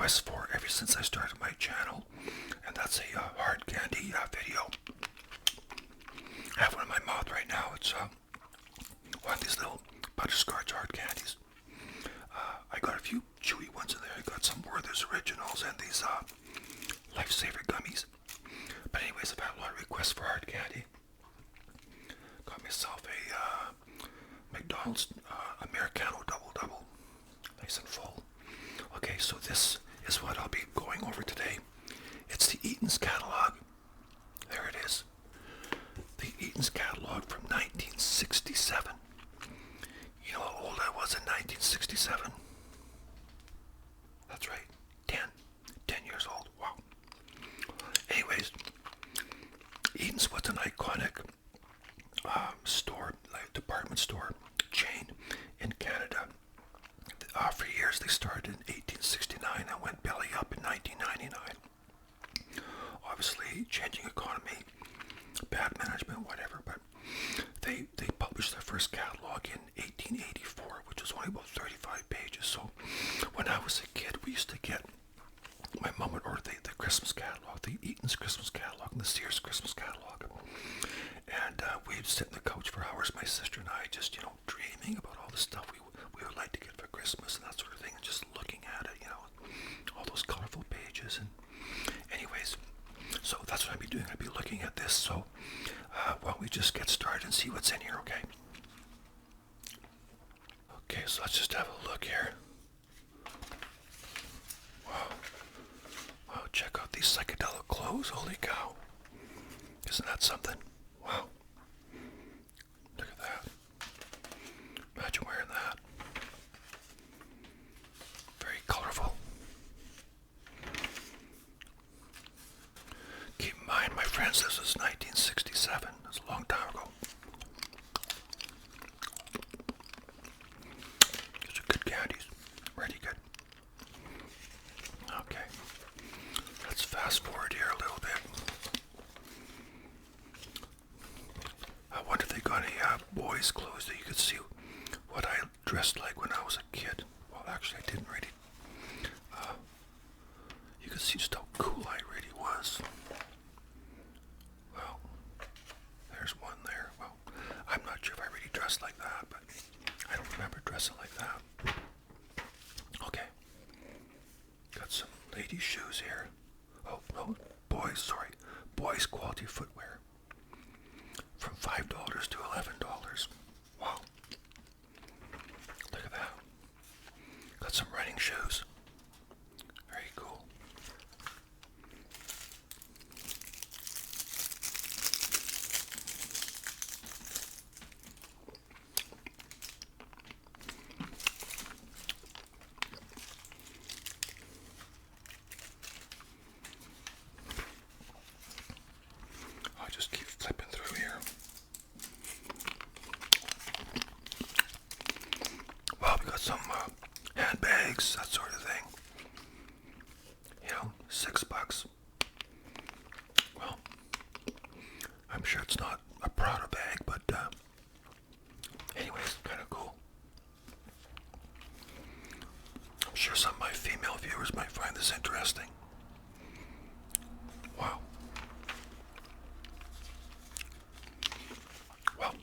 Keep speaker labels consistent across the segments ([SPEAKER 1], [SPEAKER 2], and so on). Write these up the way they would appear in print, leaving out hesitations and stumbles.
[SPEAKER 1] requests for ever since I started my channel, and that's a hard candy video. I have one in my mouth right now. It's one of these little butterscotch hard candies. I got a few chewy ones in there. I got some Werther's Originals and these Lifesaver gummies. But anyways, I've had a lot of requests for hard candy. Got myself a McDonald's Americano Double, nice and full. Okay, so this is what I'll be going over today. It's the Eaton'S catalog. There it is. The Eaton'S catalog from 1967. You know how old I was in 1967? That's right, 10 years old. Wow. Anyways, Eaton'S was an iconic store, like department store chain in Canada. For years, they started in 1869 and went belly up in 1999. Obviously, changing economy, bad management, whatever, but they published their first catalog in 1884, which was only about 35 pages. So when I was a kid, we used to get, my mom would order the Christmas catalog, the Eaton'S Christmas catalog, and the Sears Christmas catalog. And we'd sit in the couch for hours, my sister and I, just, dreaming about all the stuff we would like to get for Christmas and that sort of thing, and just looking at it, all those colorful pages. And anyways, so that's what I'd be doing. I'd be looking at this. So why don't we just get started and see what's in here, okay? Okay, so let's just have a look here. Wow, check out these psychedelic clothes. Holy cow. Isn't that something? Wow. Look at that. Imagine wearing that. Very colorful. Keep in mind, my friends, this was 1967. That's a long time ago. These are good candies. Really good. Okay. Let's fast forward here a little bit. I wonder if they got any boys' clothes that you could see what I dressed like when I was a kid. Well, actually, I didn't really. You could see just how cool I really was. Well, there's one there. Well, I'm not sure if I really dressed like that, but I don't remember dressing like that. Okay. Got some ladies' shoes here. Oh, no, boys quality footwear. From $5 to $11. Wow. Look at that. Got some running shoes. Very cool. I'll just keep flipping through here. Well, we got some handbags, that sort of thing. $6. Well, I'm sure it's not a Prada bag, but anyways, kind of cool. I'm sure some of my female viewers might find this interesting. Wow. Well,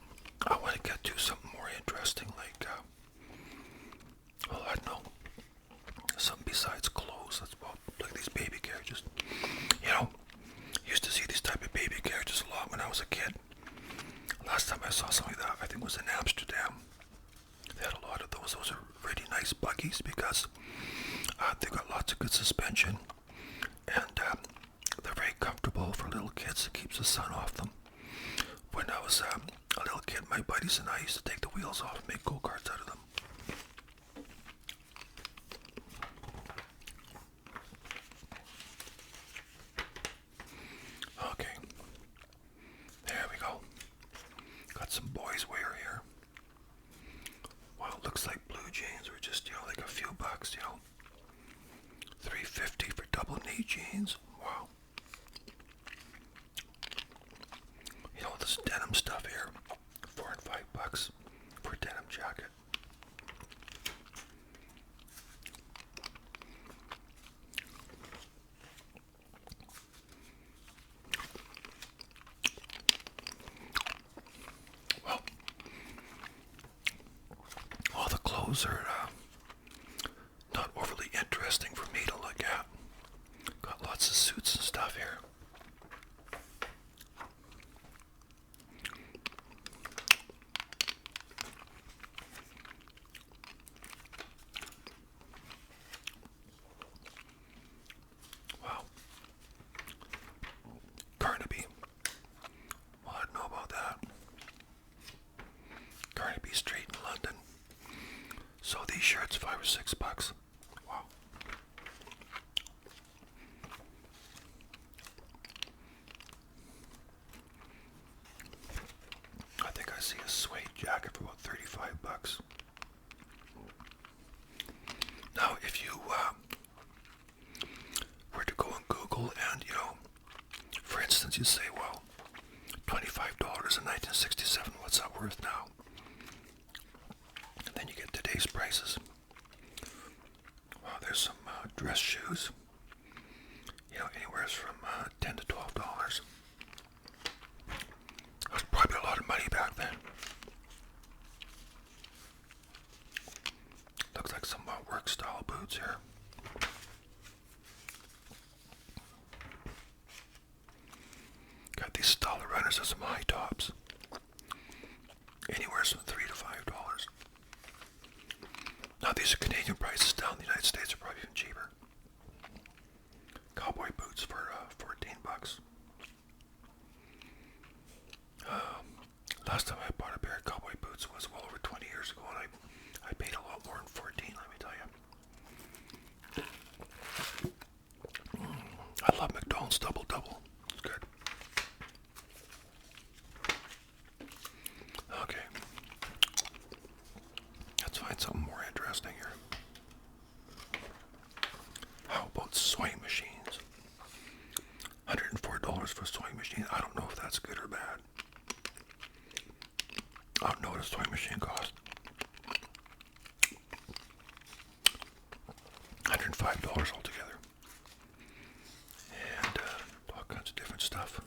[SPEAKER 1] I want to get to something more interesting, like, I don't know, something besides clothes. That's about, like these baby carriages. Used to see these type of baby carriages a lot when I was a kid. Last time I saw something like that, I think it was in Amsterdam. They had a lot of those. Those are really nice buggies because they've got lots of good suspension, and they're very comfortable for little kids. It keeps the sun off them. When I was a little kid, my buddies and I used to take the wheels off and make go-karts out of them. Okay, there we go. Got some boys' wear here. Wow, looks like blue jeans were just, like a few bucks, $3.50 for double knee jeans. Wow. This denim stuff here, $4 and $5 for a denim jacket. those are not overly interesting for me to look at. Got lots of suits and stuff here. Wow. Carnaby. Well, I don't know about that. Carnaby Street in London. So these shirts, $5 or $6. Wow. I think I see a suede jacket for about $35. Now, if you were to go on Google and, for instance, you say, well, $25 in 1967, what's that worth now? And then you get today's prices. Wow, there's some dress shoes, anywhere from $10 to $12. That was probably a lot of money back then. Looks like some work style boots here. Got these Style runners and some high tops. Anywhere from $3 to $5. Now these are Canadian prices. Down in the United States are probably even cheaper. Cowboy boots for $14. Last time I bought a pair of cowboy boots was well over 20 years ago, and I paid a lot more than 14. Let me tell you. I love McDonald's Double Double. It's good. Okay. Let's find something more interesting here. How about sewing machines? $104 for a sewing machine. I don't know if that's good or bad. I don't know what a sewing machine costs. $105 altogether. And all kinds of different stuff.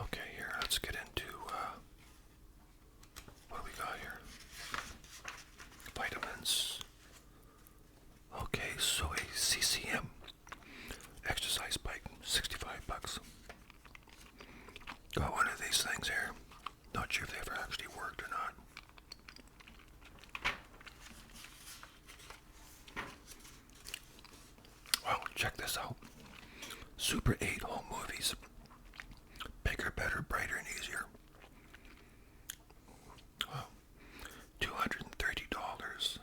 [SPEAKER 1] Okay, here, let's get into what do we got here? Vitamins. Okay, so a CCM exercise bike, $65. Got one of these things here. Not sure if they ever actually worked or not. Wow, check this out. Super 8 home movies. Bigger, better, brighter, and easier. Wow. $230.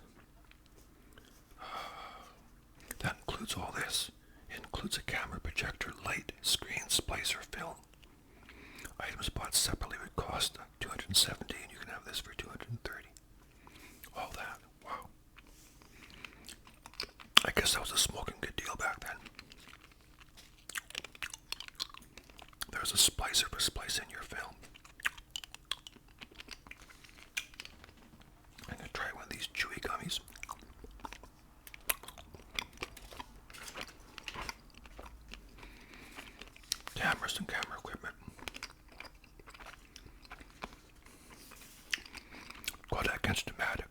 [SPEAKER 1] That includes all this. It includes a camera, projector, light, screen, splicer, film. Items bought separately would cost $270, and you can have this for $230. All that. Wow. I guess that was a smoking good deal back then. There's a splicer for splicing your film. I'm going to try one of these chewy gummies. Cameras and camera equipment. Kodak Instamatic.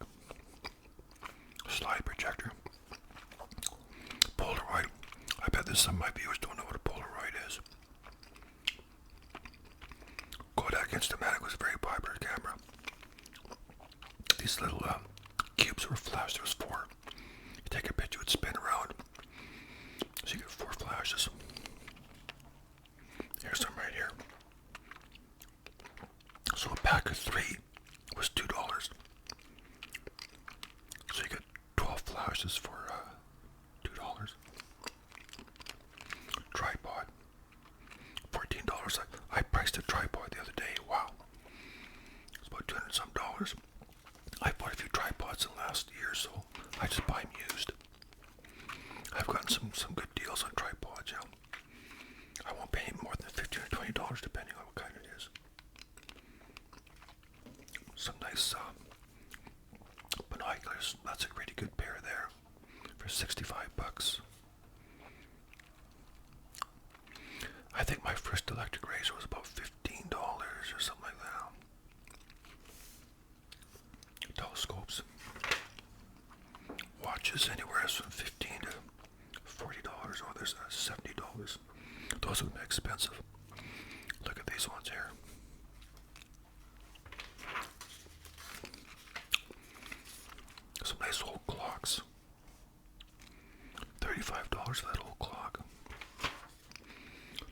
[SPEAKER 1] Slide projector. Polaroid. I bet that some of my viewers don't know what a Polaroid is. Kodak Instamatic was a very popular camera. These little cubes were flashed. There was 4. You take a picture, it would spin around. So you get 4 flashes. Here's some right here. So a pack of 3 was $2. So you get 12 flashes for $2. Tripod, $14. I priced a tripod the other day. Wow, it's about $200 some. I bought a few tripods in the last year, so I just buy them used. I've gotten some good deals on tripods. I won't pay any more than $15 or $20 depending on what kind it is. Some nice binoculars. That's a pretty good pair there for $65. I think my first electric razor was about $15 or something like that. telescopes. Watches anywhere from $15 to $40. Oh, there's $70. Those are expensive. Look at these ones here. Some nice old clocks. $35 for that old clock.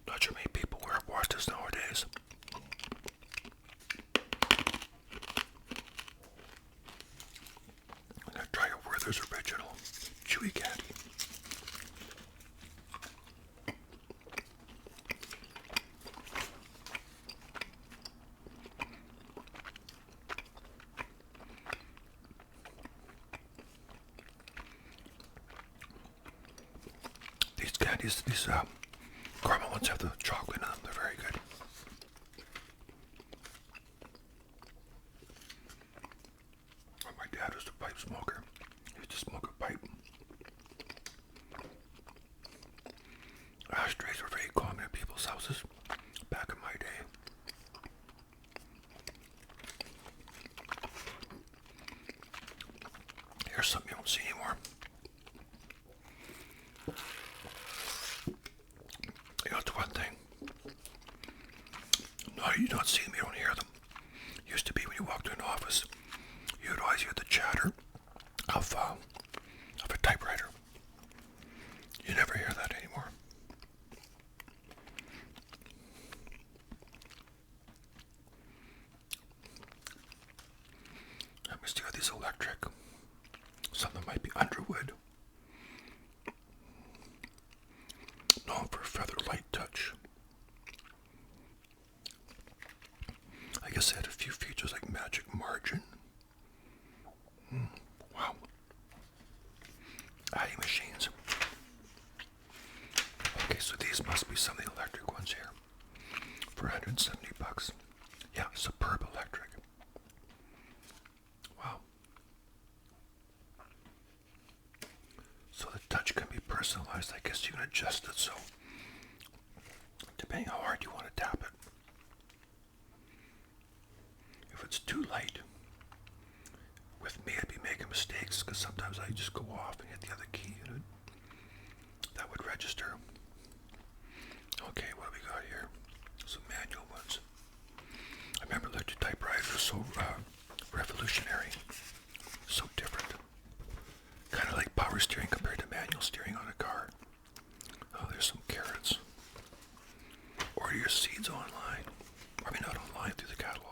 [SPEAKER 1] Not sure many people wear watches nowadays. I'm gonna try a Werther's Original Chewy Candy. These candies, these caramel ones have the chocolate in them. They're very good. My dad was a pipe smoker. He used to smoke a pipe. Ashtrays were very common in people's houses back in my day. Here's something you don't see anymore. You know, it's one thing. No, you don't see them, you don't hear them. Used to be when you walked to an office, you would always hear the chatter of a typewriter. You never hear that anymore. Let me see how these electric. Some of them might be Underwood. Known for feather light touch. I guess they had a few features like magic margin. Wow. Adding machines. Okay, so these must be some of the electric ones here. For $170. Yeah, superb electric. Wow. So the touch can be personalized. I guess you can adjust it so depending how hard you want to tap it. If it's too light, with me I'd be making mistakes because sometimes I just go off and hit the other key and that would register. Okay, what do we got here? Some manual ones. I remember electric typewriters were so revolutionary, so different. Kind of like power steering compared to manual steering on a car. Oh, there's some carrots. Order your seeds online. I mean, not online, through the catalog.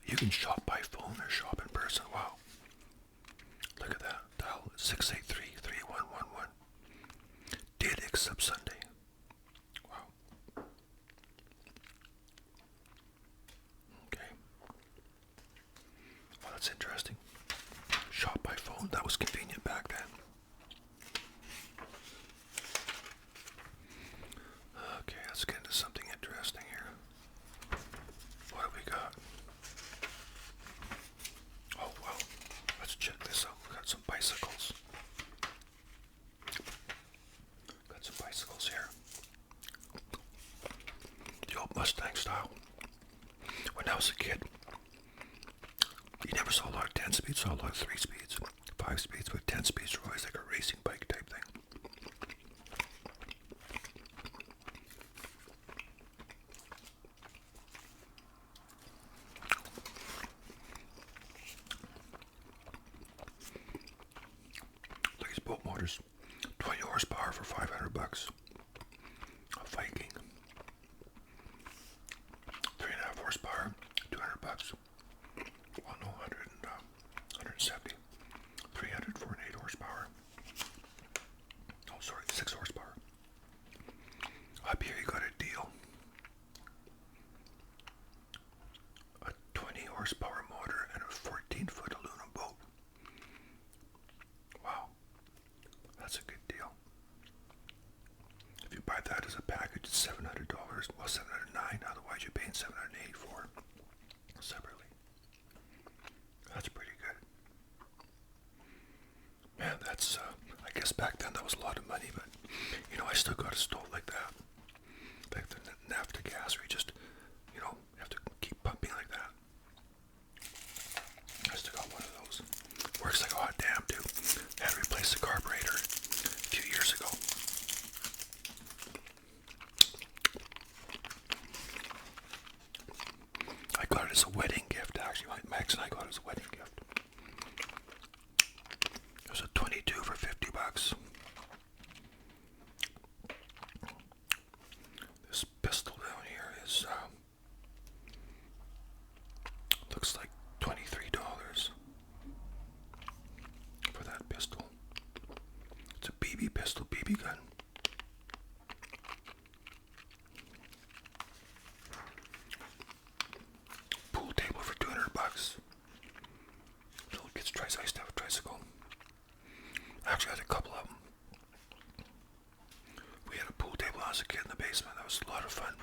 [SPEAKER 1] You can shop by phone or shop in person. Wow. Look at that. Dial 683-3111. Did except Sunday. Wow. Okay. Well, that's interesting. Shop by phone. That was convenient back then. Okay, let's get into something interesting here. What have we got? Oh, wow. Let's check this out. We got some bicycles. Got some bicycles here. The old Mustang style. When I was a kid, you never saw a lot of 10 speeds, saw a lot of 3 speeds, 5 speeds, but 10 speeds were always like a racing bike type thing. Look at these boat motors. 20 horsepower for $500. A Viking. 3.5 horsepower, $200. Well, no, 170. 300 for an 8 horsepower. Oh, sorry, 6 horsepower. Up here you got a deal. A 20 horsepower motor and a 14-foot aluminum boat. Wow, that's a good deal. If you buy that as a package, it's $700. Well, $709. Otherwise, you're paying $784 separately. That's pretty good. Man, that's, I guess back then that was a lot of money, but, you know, I still got a stove like that. Back then, the naphtha gas where as a wedding gift, actually. My ex and I got it as a wedding gift. It was a 22 for $50. This pistol down here is, looks like $23 for that pistol. It's a BB pistol, BB gun. Pool table for $200. Little kid's tricycle. I used to have a tricycle. Actually, I had a couple of them. We had a pool table when I was a kid in the basement. That was a lot of fun.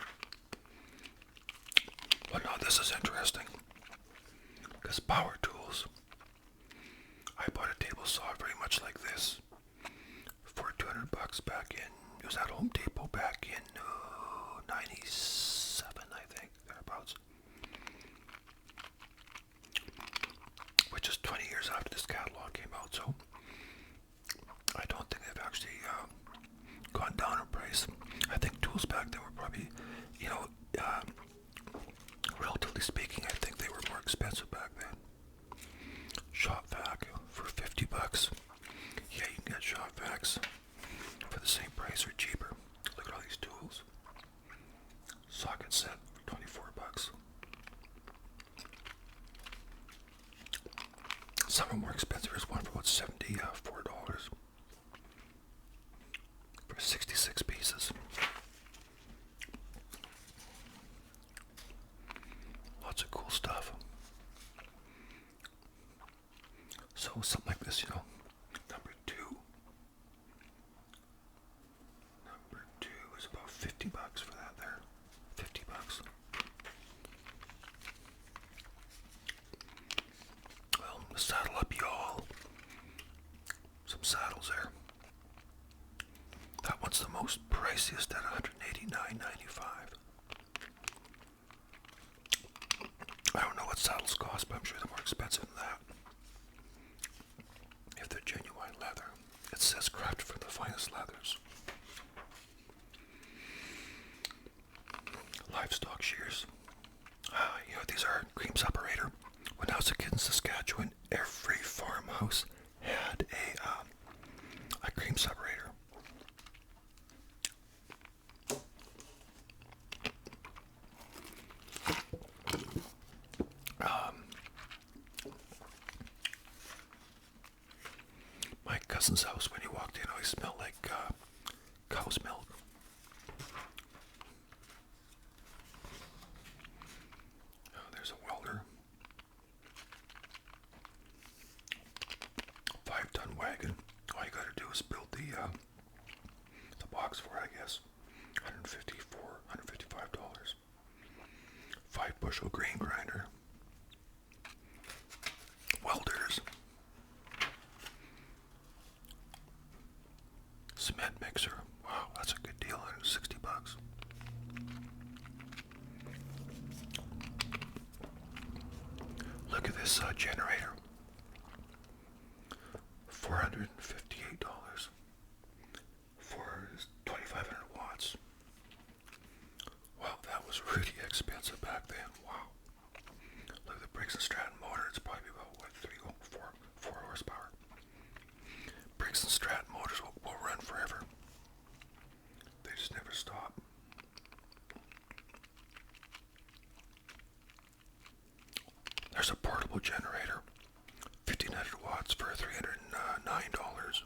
[SPEAKER 1] But now this is interesting. Because power tools. I bought a table saw very much like this for $200 back in. It was at Home Depot back in 97, I think, thereabouts. Which is 20 years after this catalog came out, so I don't think they've actually gone down in price. I think tools back then were probably, you know, relatively speaking, I think they were more expensive back then. Shop vac for $50. Yeah, you can get shop vacs for the same price or cheaper. Look at all these tools. Socket set for $24. Some are more expensive. There's one for about $74 for 66 pieces. Lots of cool stuff. So something like this, you know, number two is about $50 for that there. $50. Well, saddle up y'all. Some saddles there. That one's the most priciest at $189.95. I don't know what saddles cost, but I'm sure they're more expensive than that. If they're genuine leather. It says crafted from the finest leathers. Livestock shears. You know what these are? Cream separator. When I was a kid in Saskatchewan, every farmhouse had a cream separator. My cousin's house, when you walked in, always smelled like cow's milk. Oh, there's a welder. 5-ton wagon. All you gotta do is build the box for it, I guess. $155. 5-bushel grain grinder. Welders. Cement mixer. Wow, that's a good deal. $160. Look at this generator. $458 for 2,500 watts. Wow, that was really expensive back then. Wow. Look at the Briggs & Stratton motor. It's probably about, what, 4 horsepower. Briggs & Stratton motors will run forever. They just never stop. There's a portable generator. 1,500 watts for $309.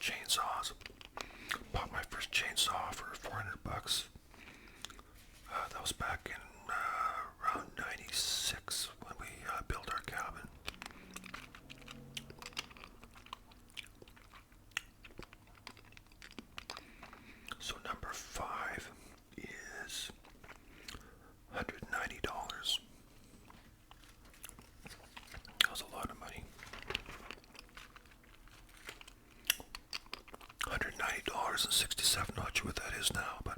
[SPEAKER 1] Chainsaws. Bought my first chainsaw for $400. That was back in around 96 when we built our cabin. So number 5 is $190. That was a lot of money. $190.67. Not sure what that is now, but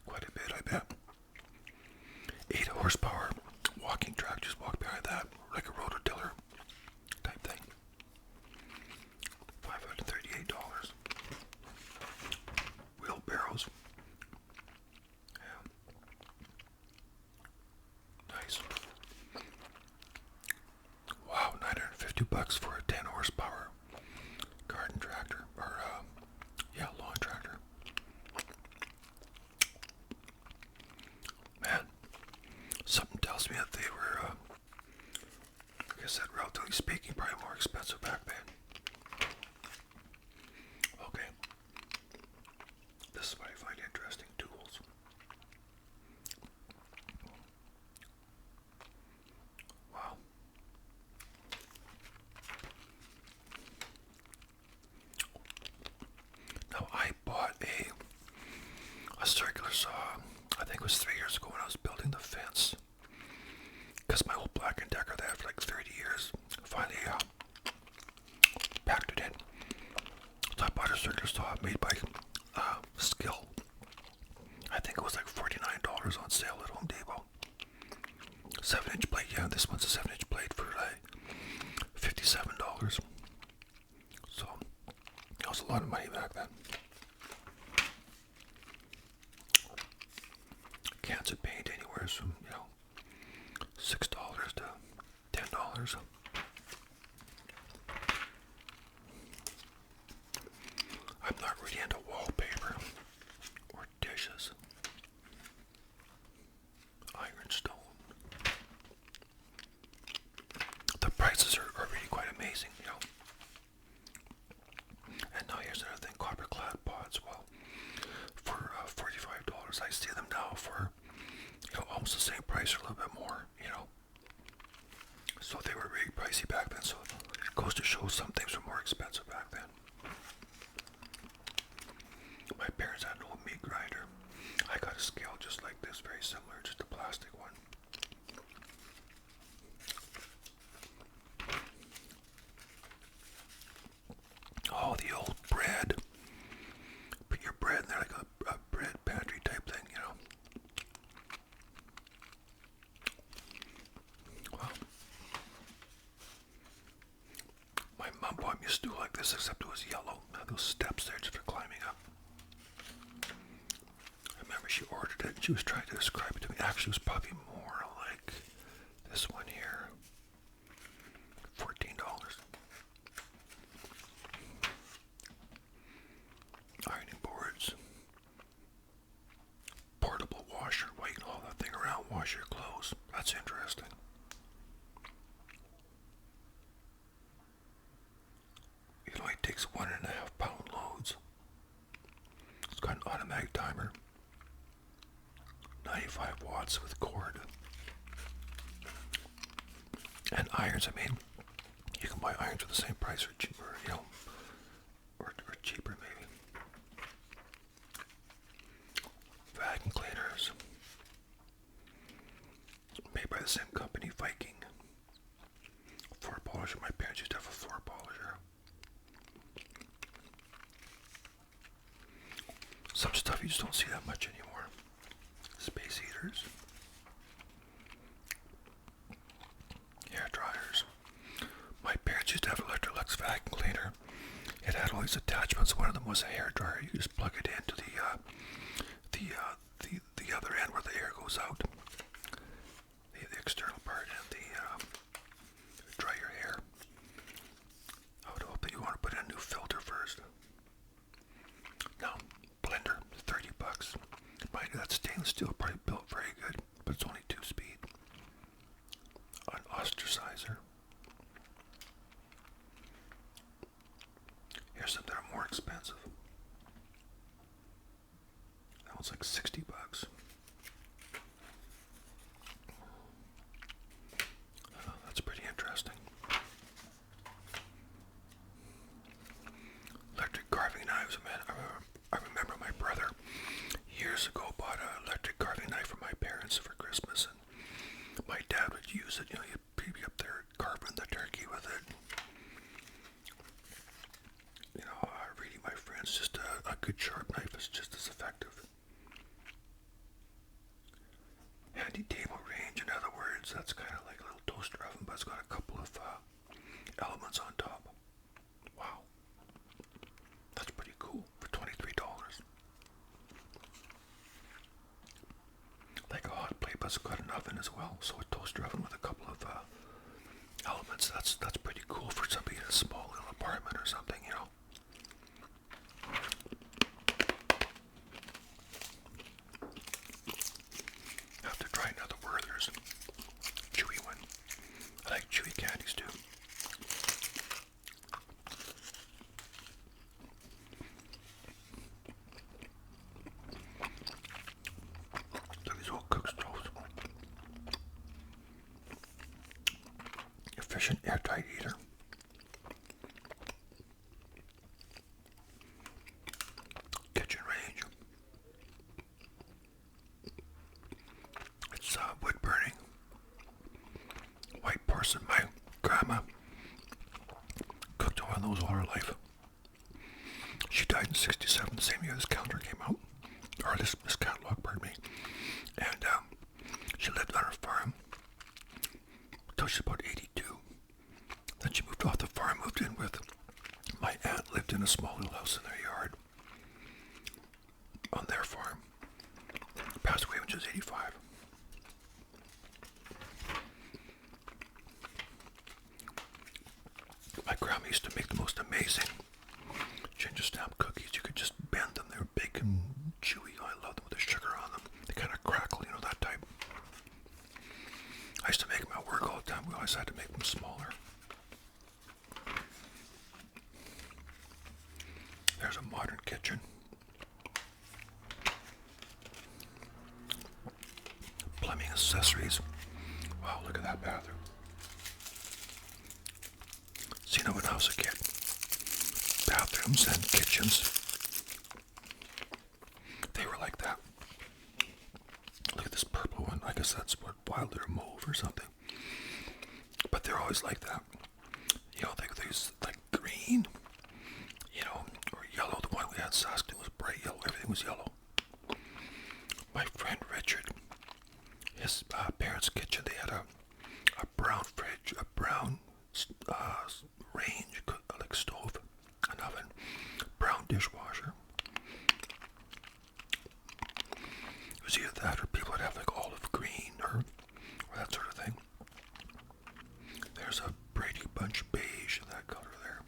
[SPEAKER 1] quite a bit, I bet. 8 horsepower walking track. Just walk behind that like a rototiller type thing. $538. Wheelbarrows. tells me that they were, like I said, relatively speaking, probably more expensive back then. Okay. This is what I find interesting, tools. Wow. Now I bought a circular saw, I think it was 3 years ago when I was building the fence. Because my old Black & Decker that I had for like 30 years, finally packed it in. So I bought a circular saw made by Skill. I think it was like $49 on sale at Home Depot. 7-inch blade, yeah, this one's a 7-inch blade for like $57. So that was a lot of money back then. Cans of paint anywhere from, $6 to $10. I'm not really into wallpaper or dishes. Ironstone. The prices are really quite amazing, And now here's another thing, copper clad pots. Well, for $45, I see them now for almost the same price or a little bit more, So they were really pricey back then. So it goes to show some things were more expensive back then. My parents had an old meat grinder. I got a scale just like this, very similar, just a plastic one. Oh, the old bread. Put your bread in there like a bread pantry type thing, Well, my mom bought me a stool like this, except it was yellow. Had those steps there just for climbing up. I remember she ordered it and she was trying to describe it to me. Actually, it was probably more like this one here. $14. Ironing boards. Portable washer. Why you can haul that thing around, wash your clothes. That's interesting. It only takes 1.5 pound loads. It's got an automatic timer. 95 watts with cord. And irons, I mean, you can buy irons for the same price or cheaper, or cheaper maybe. Vacuum cleaners. Made by the same company, Viking. Floor polisher. My parents used to have a floor polisher. Some stuff you just don't see that much anymore. Space heaters. Hair dryers. My parents used to have an Electrolux vacuum cleaner. It had all these attachments. One of them was a hair dryer. You just plug it into the other end where the air goes out. The external part and dry your hair. I would hope that you want to put in a new filter first. Now, blender, $30. Mind you, that stainless steel probably built very good, but it's only 2-speed. An ostracizer. Here's some that are more expensive. That one's like $60. That's pretty interesting. Electric carving knives, man. I remember my brother years ago bought an electric carving knife for my parents for Christmas, and my dad would use it. He'd be up there carving the turkey with it. Really, my friends, just a good sharp knife is just as effective. Handy table range, in other words, that's kind of like a little toaster oven, but it's got a couple of elements on top. Wow. That's pretty cool for $23. Like a hot plate, but it's got an oven as well. So a toaster oven with a couple of elements. That's pretty cool for somebody in a small little apartment or something, Have to try another Werther's. combination airtight heater. Kitchen range. It's wood burning. White porcelain. My grandma cooked on those all her life. She died in '67, the same year this calendar came out. Or this catalog, pardon me. And she lived on her farm until she was about 82. Then she moved off the farm, moved in with my aunt, lived in a small little house in their yard on their farm. Passed away when she was 85. My grandma used to make the most amazing ginger snap cookies. You could just bend them. They were big and chewy. I love them with the sugar on them. They kind of crackle, you know, that type. I used to make them at work all the time. We always had to make them smaller. There's a modern kitchen. Plumbing accessories. Wow, look at that bathroom. Seen it when I was a kid. Bathrooms and kitchens. They were like that. Look at this purple one. I guess that's what Wilder mauve or something. But they're always like that. You know, there's like green, you know, or yellow. The one we had in Saskatoon was bright yellow. Everything was yellow. My friend Richard, his parents' kitchen, they had a brown fridge, a brown range, like stove, an oven, brown dishwasher. It was either that or people would have like olive green or that sort of thing. There's a Brady Bunch beige in that color there.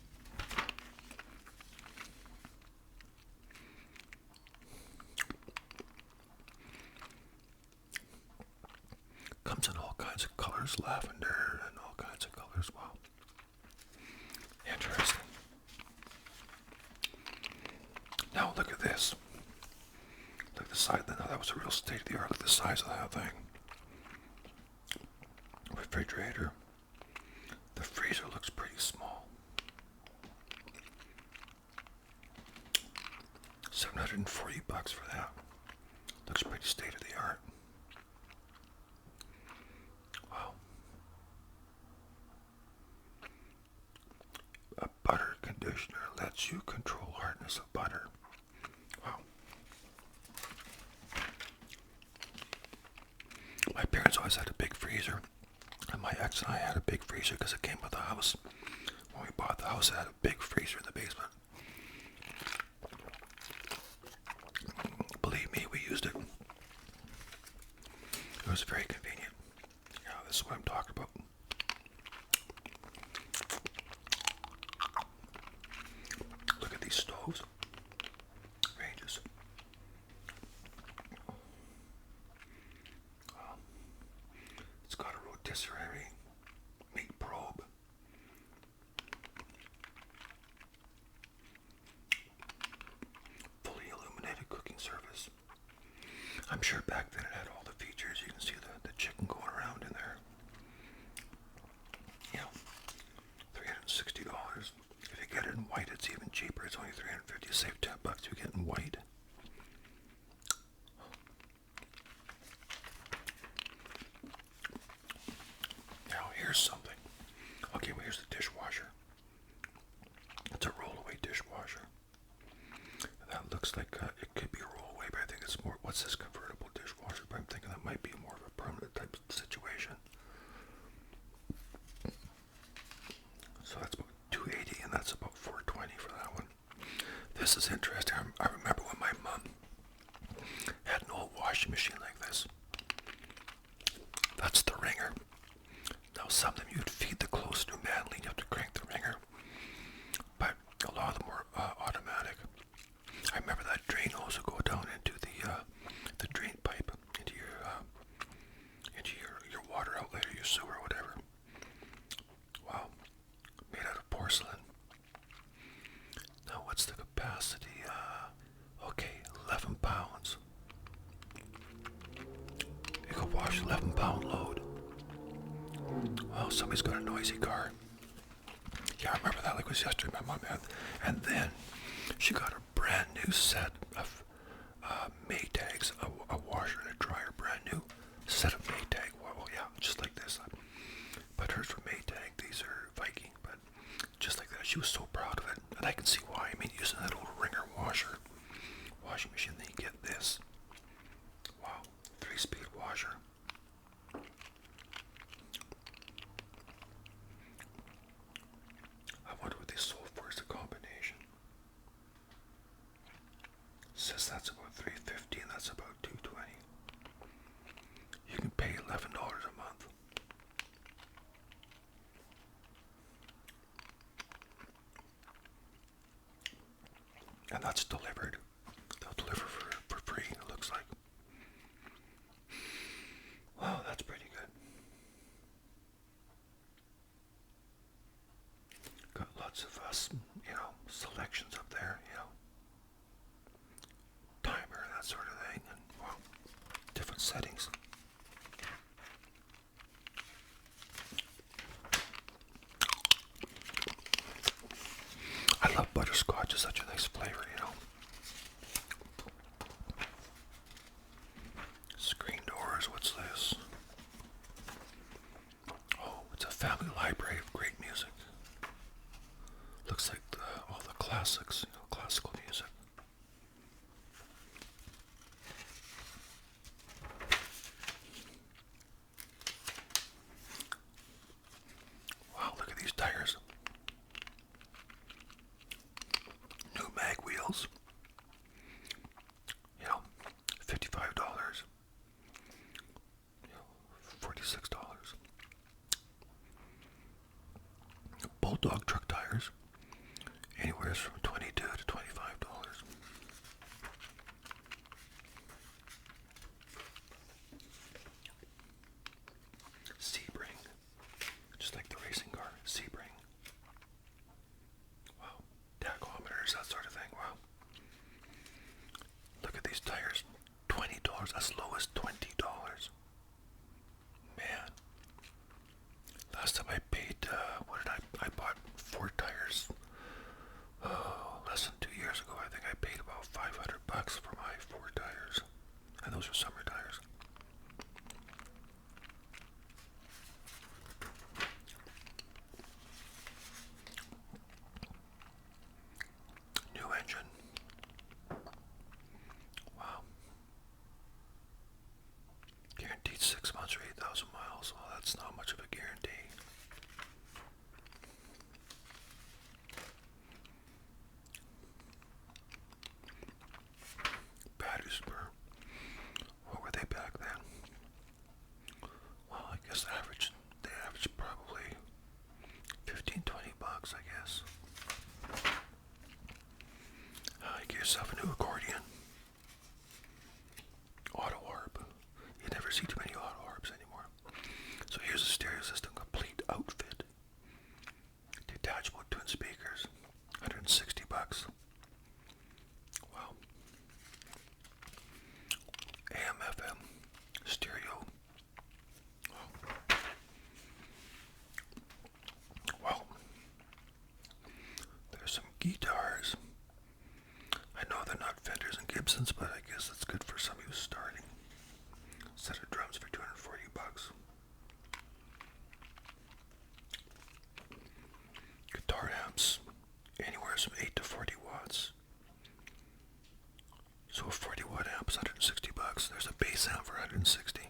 [SPEAKER 1] Comes in all kinds of colors, lavender and all kinds of colors. Wow. Interesting. Now look at this. Look at the size. Now that was a real state of the art. Look at the size of that thing. Refrigerator. The freezer looks pretty small. $740 for that. Looks pretty state of the art. Wow. A butter conditioner lets you control hardness of butter. Wow. My parents always had a big freezer, and my ex and I had a big freezer because it came with the house. When we bought the house, it had a big freezer in the basement. Believe me, we used it. It was very convenient. Yeah, this is what I'm talking about. Look at these stoves. Ranges. It's got a rotisserie meat probe. Fully illuminated cooking service. I'm sure back then it had all the features. You can see the chicken going around in there. You know, $360. If you get it in white, it's even cheaper. It's only $350. You save $10 if you get it in white. Now here's something. Okay, well here's the dishwasher. It's a rollaway dishwasher. That looks like it could be a rollaway, but I think it's more. What's this convertible dishwasher? But I'm thinking that might be more of a permanent type of situation. So that's about $280, and that's about $420 for that one. This is interesting. I remember when my mom had an old washing machine like this. That's the wringer. Now, some of them you'd feed the clothes through manually, you have to crank the wringer. But a lot of them were automatic. I remember that drain hose would go down into the drain pipe into your water outlet or your sewer or whatever. Wow, made out of porcelain. Now what's the capacity? Okay, 11 pounds. You could wash 11-pound load. Well, somebody's got a noisy car. Yeah, I remember that like it was yesterday. My mom had. And then she got a brand new set of Maytags, a washer and a dryer, brand new set of Maytag. Well, yeah, just like this. But hers were Maytag. These are Viking, but just like that. She was so proud of it, and I can see why. I mean, using that old Ringer washing machine, then you get this. Wow, 3-speed washer. I wonder what they sold for as a combination. Says that's about $350 and that's about $220. You can pay $11 a month. And that's delivered. They'll deliver for free, it looks like. Wow, that's pretty good. Got lots of selections up there, timer, that sort of thing, and wow, different settings. I love butterscotch, it's such a nice flavor, Screen doors, what's this? Oh, it's a family library of great music. Looks like all the classics, classical music. Wow, look at these tires. New mag wheels. $55. $46. Bulldog truck tires. Anywhere from $22 to $25. Sebring. Just like the racing car. Sebring. Wow. Tachometers, that sort of thing. Wow. Look at these tires. $20. As low as $20. Man. Last time I paid, what did I bought 4 tires. Less than 2 years ago. I think I paid about $500 for my 4 tires. And those are summer tires. New engine. Wow. Guaranteed 6 months or 8,000 miles. Well, that's not much of a guarantee. Batteries were, what were they back then? Well, I guess they averaged probably $15-20, I guess. You get yourself a new accordion. Auto harp. You never see too many auto harps anymore. So here's a stereo system, complete outfit. Detachable twin speakers, $160. Wow. AM, FM, stereo. Wow. There's some guitars. I know they're not Fenders and Gibsons, but I guess that's good for somebody who's starting. Set of drums for $240. Guitar amps, anywhere from 8 to 40 watts. So a 40-watt amp is $160. There's a bass amp for $160.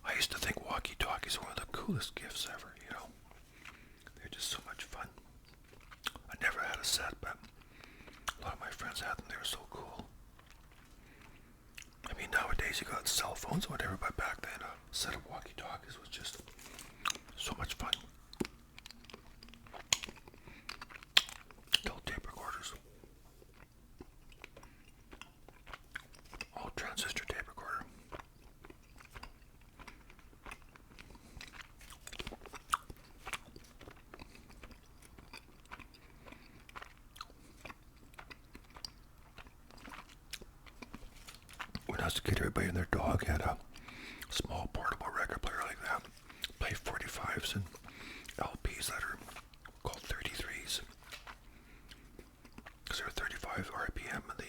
[SPEAKER 1] I used to think walkie-talkies were one of the coolest gifts ever, They're just so much fun. I never had a set, but a lot of my friends had them. They were so cool. I mean, nowadays you got cell phones or whatever, but back then a set of walkie-talkies was just so much fun. Adult tape recorders. All transistor tape recorder. as a kid, everybody and their dog had a small portable record player like that. Play 45s and LPs that are called 33s. Because they're 35 RPM and the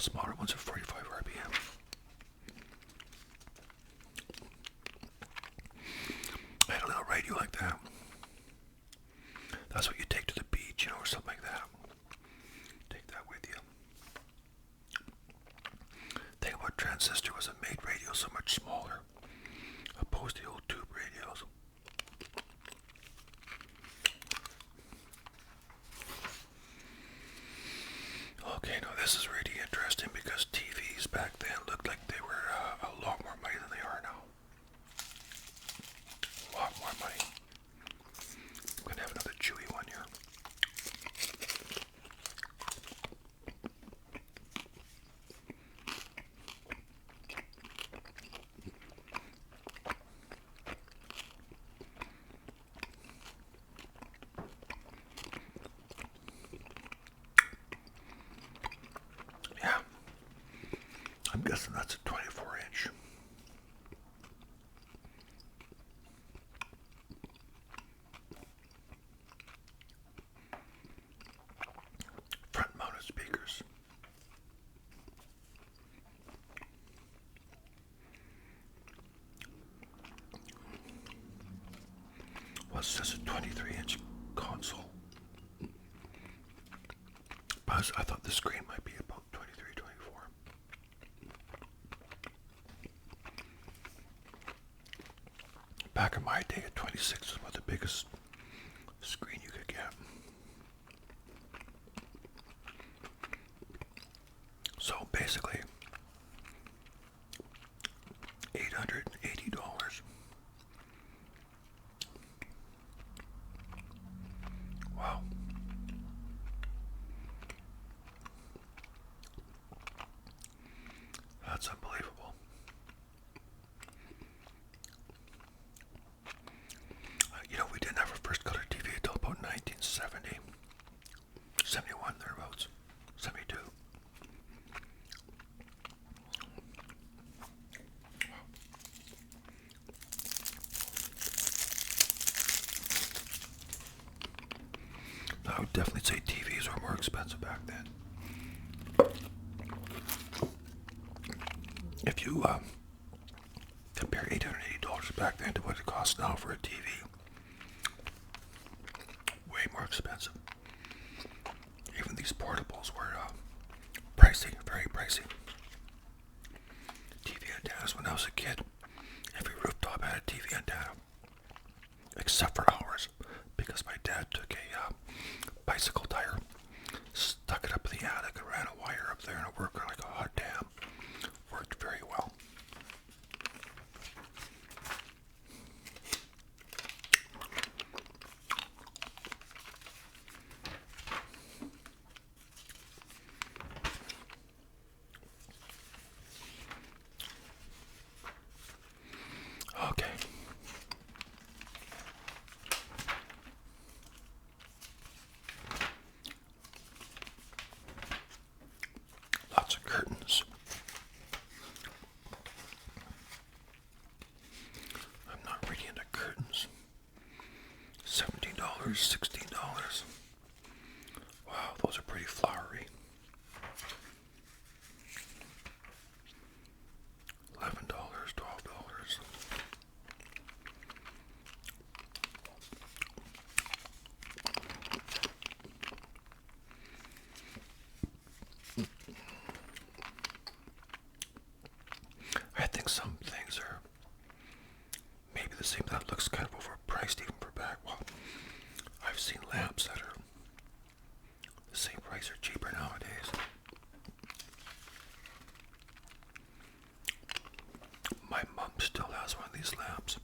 [SPEAKER 1] smaller ones are 45 RPM. I had a little radio like that. That's what you take to the beach, you know, or something like that. Take that with you. The thing about transistor was it made radio so much smaller, opposed to the old tube radios. Okay, now this is really interesting because TVs back then looked like they were a lot more money than they are now. A lot more money. I'm going to have another chewy one here. Yeah, I'm guessing that's a 24-inch. Front-mounted speakers. What's this, a 23-inch console? But I thought the screen might be about 23, 24. Back in my day, a 26 was about the biggest screen you could get. So basically, $880. Wow. That's unbelievable. You know, we didn't have our first color TV until about 1970. 71 thereabouts. 72. I would definitely say TVs were more expensive back then. If you compare $880 back then to what it costs now for a TV, way more expensive. Even these portables were pricey, very pricey. TV antennas when I was a kid, every rooftop had a TV antenna, except for ours, because my dad took a bicycle tire, stuck it up in the attic and ran a wire up there and it worked like a hot damn. Worked very well. Okay. Lots of curtains. I'm not really into curtains. $17, $16. Wow, those are pretty flowery. $11, $12. I think some things are maybe the same. That looks kind of overpriced even for back. Well, I've seen lamps that are the same price or cheaper nowadays. My mom still has one of these lamps,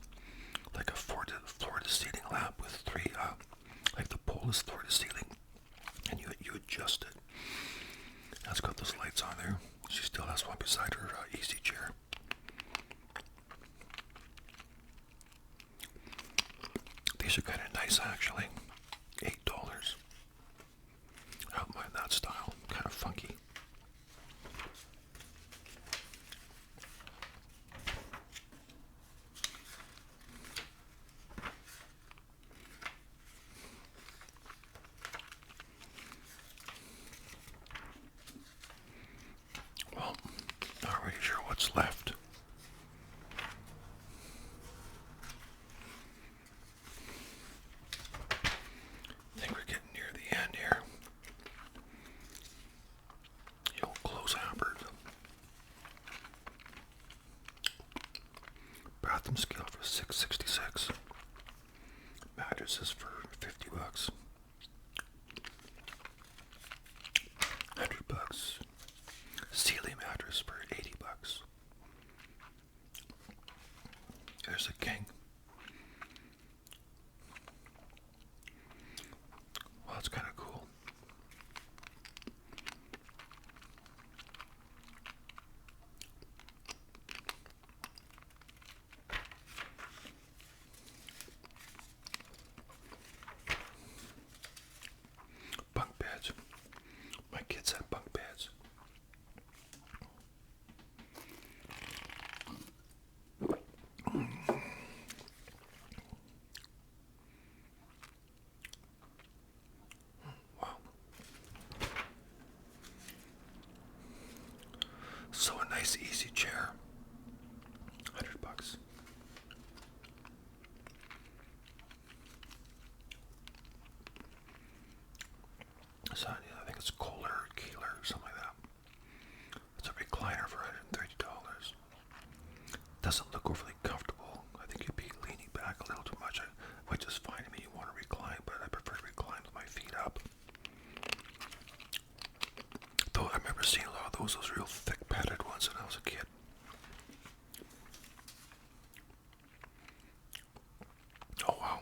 [SPEAKER 1] like a floor-to-ceiling lamp with three, like the pole is floor-to-ceiling, and you adjust it. And it's got those lights on there. She still has one beside her easy chair. These are kind of nice, actually. $8. I don't mind that style. Kind of funky. So a nice easy chair, $100. So I think it's Kohler or Keeler or something like that. It's a recliner for $130. Doesn't look overly comfortable. I think you'd be leaning back a little too much, which is fine. I mean, you want to recline, but I prefer to recline with my feet up. Though I remember seeing a lot of those real thick padded ones when I was a kid. Oh wow.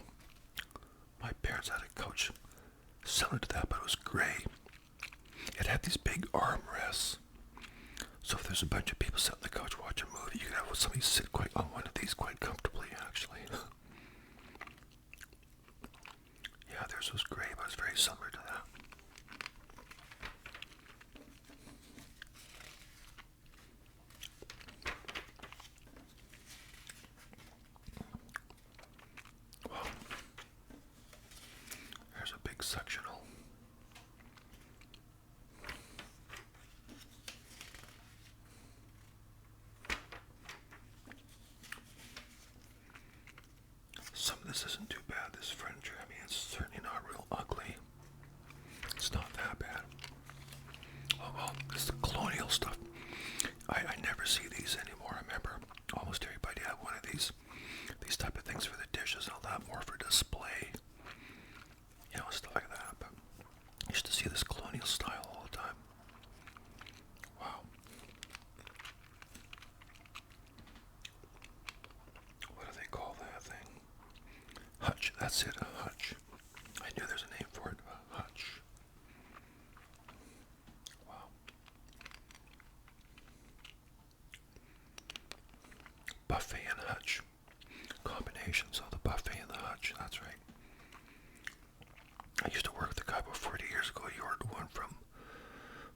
[SPEAKER 1] My parents had a couch similar to that, but it was gray. It had these big armrests. So if there's a bunch of people sitting on the couch watching a movie, you could have somebody sit quite on one of these quite comfortably, actually. Yeah, theirs was gray, but it was very similar to that. Well, there's a big sectional. Some of this isn't too bad, this furniture. I mean, it's certainly not real ugly. It's not that bad. Oh well, this is the colonial stuff. I never see these anymore. I remember almost everybody had one of these type of things for the dishes and all that, more for display. You know, stuff like that. But I used to see this colonial style all the time. Wow. What do they call that thing? Hutch, that's it, a hutch. I knew there's a name for it, a hutch. Wow. Buffet and hutch. Combinations of the buffet and the hutch, that's right. I used to work with a guy about 40 years ago. He ordered one from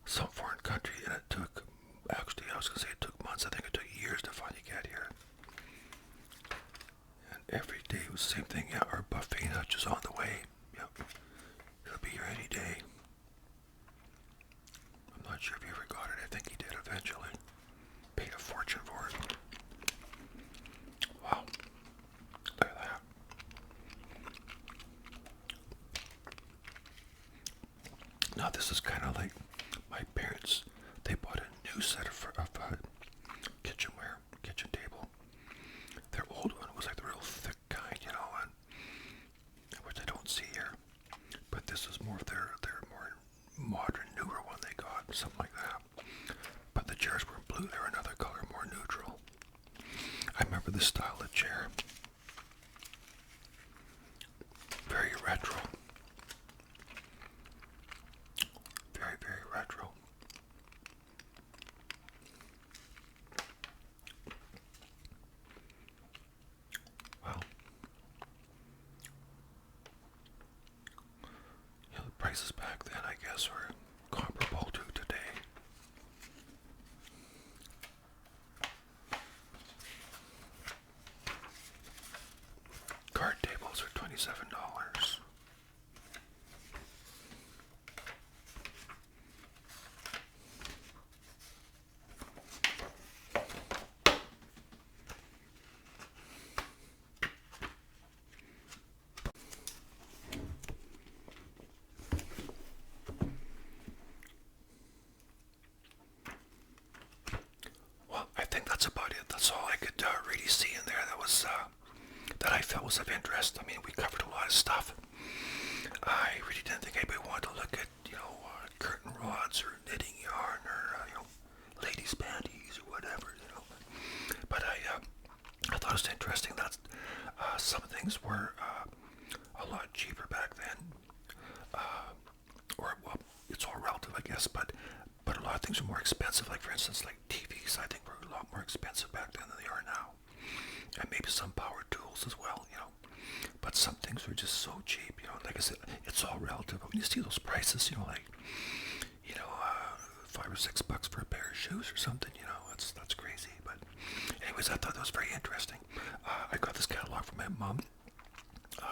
[SPEAKER 1] some foreign country, and it took, actually, I was going to say it took months. I think it took years to finally get here. And every day it was the same thing. Yeah, our buffet and hutch is on the way. Yep, it'll be here any day. I'm not sure if he ever got it. I think he did eventually. Paid a fortune for it. Wow. Look at that. Now this is kind of like my parents. They bought a new set of kitchenware, kitchen table. Their old one was like the real thick kind, you know, and which I don't see here. But this is more of their more modern, newer one they got, something like that. But the chairs weren't blue; they were another color, more neutral. I remember this style of chair. Very retro. Very, very retro. Well, you know, the prices back then, I guess, were comparable to today. Card tables are $27. Well, I think that's about it. That's all I could really see in there that was that I felt was of interest. I mean, we covered a lot of stuff. I really didn't think anybody wanted to look at, you know, curtain rods or knitting yarn or, you know, ladies' panties or whatever, you know. But I thought it was interesting that some things were a lot cheaper back then. Or, well, it's all relative, I guess, but a lot of things were more expensive. Like, for instance, like TVs, I think were a lot more expensive back then than they are now. And maybe some power tools as well, you know. But some things were just so cheap, you know. Like I said, it's all relative. But when you see those prices, you know, like, you know, $5 or $6 for a pair of shoes or something, you know, that's crazy. But anyways, I thought that was very interesting. I got this catalog from my mom.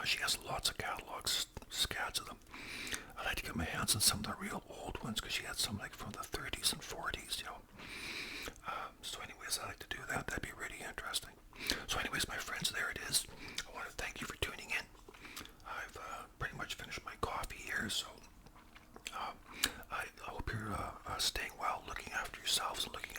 [SPEAKER 1] She has lots of catalogs, scads of them. I like to get my hands on some of the real old ones because she had some like from the 30s and 40s, you know. So anyways, I like to do that. That'd be really interesting. So anyways, my friends, there it is. I want to thank you for tuning in. I've pretty much finished my coffee here, so I hope you're staying well, looking after yourselves, and looking